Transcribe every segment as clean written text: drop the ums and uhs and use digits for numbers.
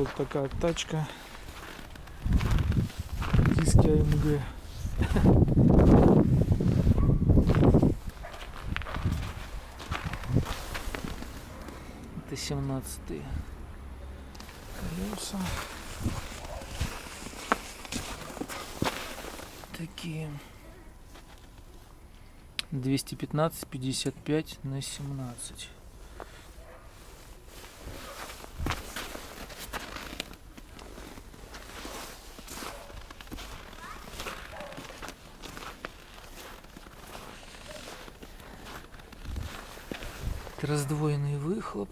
вот такая тачка. Диски АМГ. Это 17-е колеса. Такие 215/55/17. Раздвоенный выхлоп.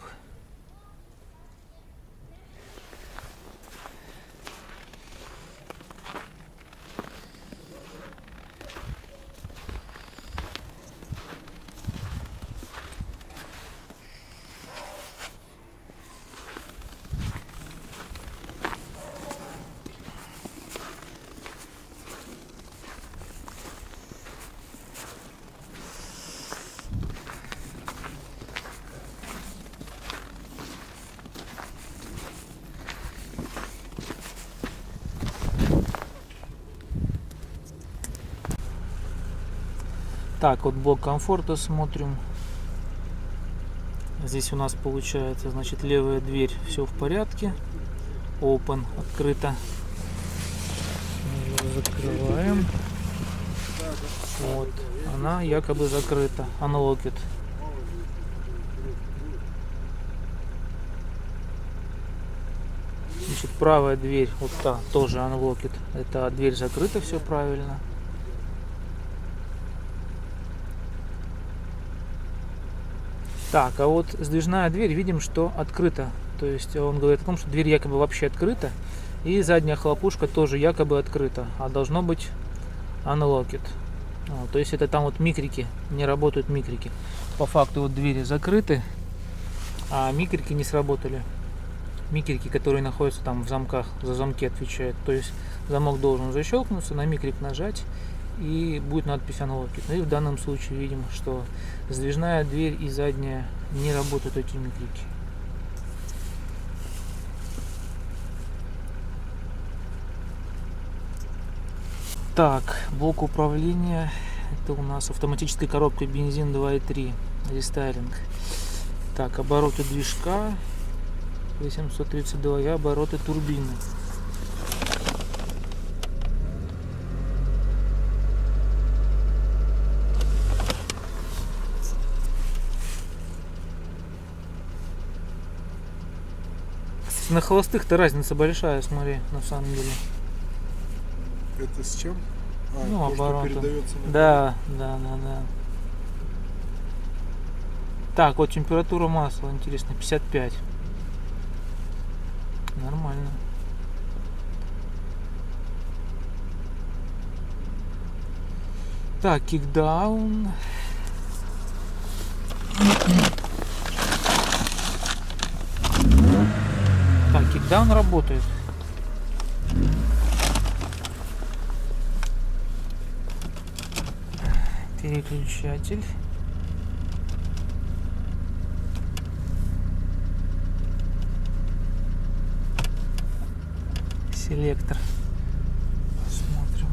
Так, вот блок комфорта смотрим. Здесь у нас получается, значит, левая дверь, все в порядке. Open, открыто. Закрываем. Вот, она якобы закрыта. Unlocked. Значит, правая дверь, вот та, тоже unlocked. Это дверь закрыта, все правильно. Так, а вот сдвижная дверь, видим, что открыта. То есть он говорит о том, что дверь якобы вообще открыта. И задняя хлопушка тоже якобы открыта. А должно быть unlocked. То есть это там вот микрики, не работают микрики. По факту вот двери закрыты, а микрики не сработали. Микрики, которые находятся там в замках, за замки отвечают. То есть замок должен защелкнуться, на микрик нажать, и будет надпись unlocked. Ну и в данном случае видим, что сдвижная дверь и задняя не работают, эти микрики. Так, блок управления. Это у нас автоматическая коробка бензин 2.3 рестайлинг. Так, обороты движка 832 и обороты турбины. На холостых-то разница большая, смотри, на самом деле. Это с чем? Ну, то, обороты. что передается на... Да. Так, вот температура масла, интересно, 55. Нормально. Так, кикдаун. Так, кикдаун работает. Переключатель. Селектор. Смотрим.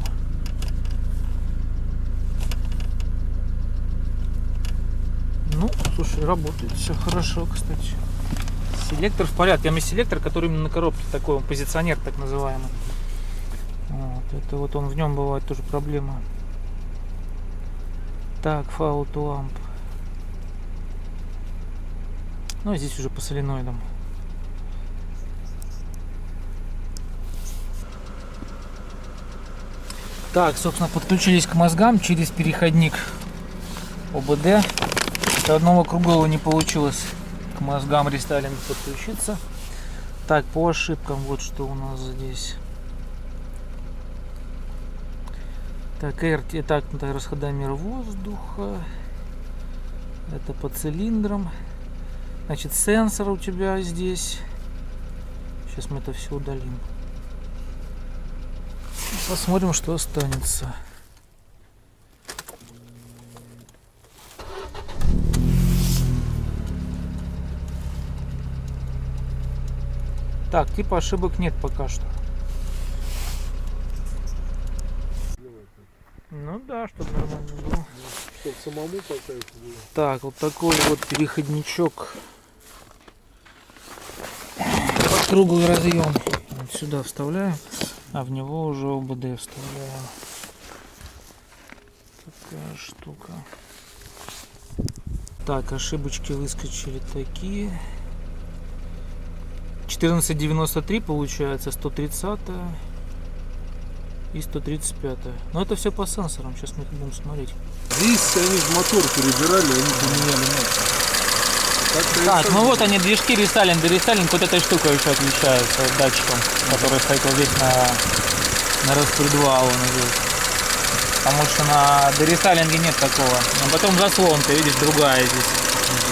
Ну, слушай, работает все хорошо, кстати. Селектор в порядке. Там есть селектор, который именно на коробке такой, он позиционер так называемый. Вот, это вот он, в нем бывает тоже проблема. Так, fault lamp. Ну, здесь уже по соленоидам. Так, собственно, подключились к мозгам через переходник ОБД. До одного кругового не получилось к мозгам рестайлинг подключиться. Так, по ошибкам вот что у нас здесь. Так, RT, так, расходомер воздуха. Это по цилиндрам. Значит, сенсор у тебя здесь. Сейчас мы это все удалим. Посмотрим, что останется. Так, типа ошибок нет пока что. Ну да, чтобы нормально было. Чтоб самому по кайфу было. Так, вот такой вот переходничок. Под круглый разъем. Вот сюда вставляю, а в него уже ОБД вставляю. Такая штука. Так, ошибочки выскочили такие. 1493 получается, 130 и 135. Но это все по сенсорам, сейчас мы их будем смотреть. Здесь они в мотор перебирали, они поменяли мотор. Так, ну вот они, движки рестайлинг, дерестайлинг вот этой штукой еще отличаются, вот датчиком, который стоит вот здесь на распредвал он идет. Потому что на дерестайлинге нет такого. А потом заслонка, видишь, другая здесь.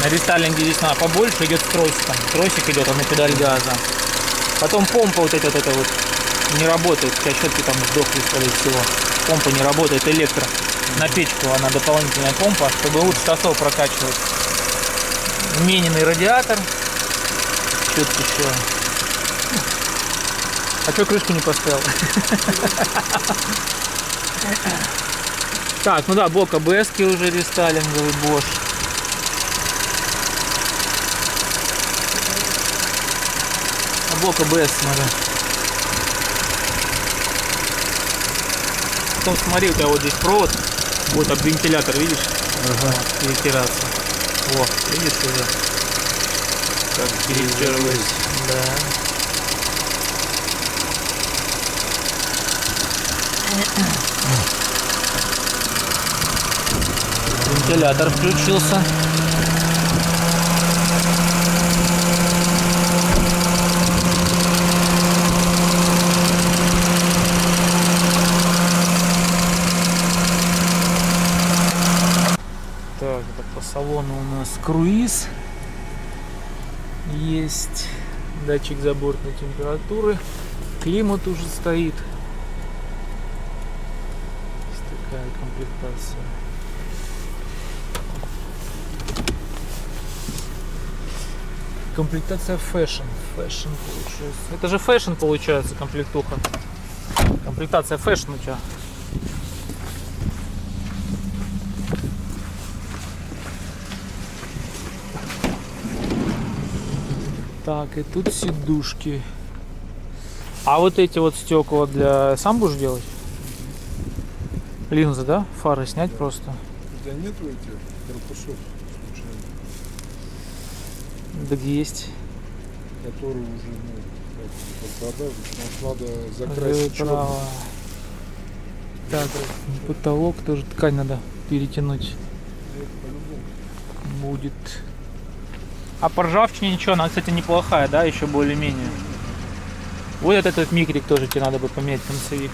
На рестайлинге здесь она побольше идет с тросиком. Тросик идет, он на педаль газа. Потом помпа вот эта вот не работает. Щетки там сдохли, скорее всего. Помпа не работает, электро. На печку она дополнительная помпа, чтобы лучше сосол прокачивать. Вмененный радиатор. Что-то еще. А что крышку не поставил? Так, ну да, блок АБС-ки уже рестайлинговый Bosch. Блок АБС смотри. Потом смотри, у тебя вот здесь провод, вот об вентилятор, видишь? Ага. Перетираться. О, видишь уже? Как перетирывается. Да. Вентилятор включился. Так, это по салону у нас круиз. Есть датчик забортной температуры. Климат уже стоит. Есть такая комплектация. Комплектация Fashion. Fashion получается. Это же Fashion получается комплектуха. Комплектация Fashion у тебя. Так, и тут сидушки. А вот эти вот стекла для... Сам будешь делать? Линзы, да? Фары снять просто. У тебя нет этих корпусов, Так есть. которые уже под продажу, потому что надо закрасить черным. Так, потолок тоже ткань надо перетянуть. Это по-любому. Будет. А по ржавчине ничего, она, кстати, неплохая, да, еще более-менее. Вот этот микрик тоже тебе надо бы поменять, концевик.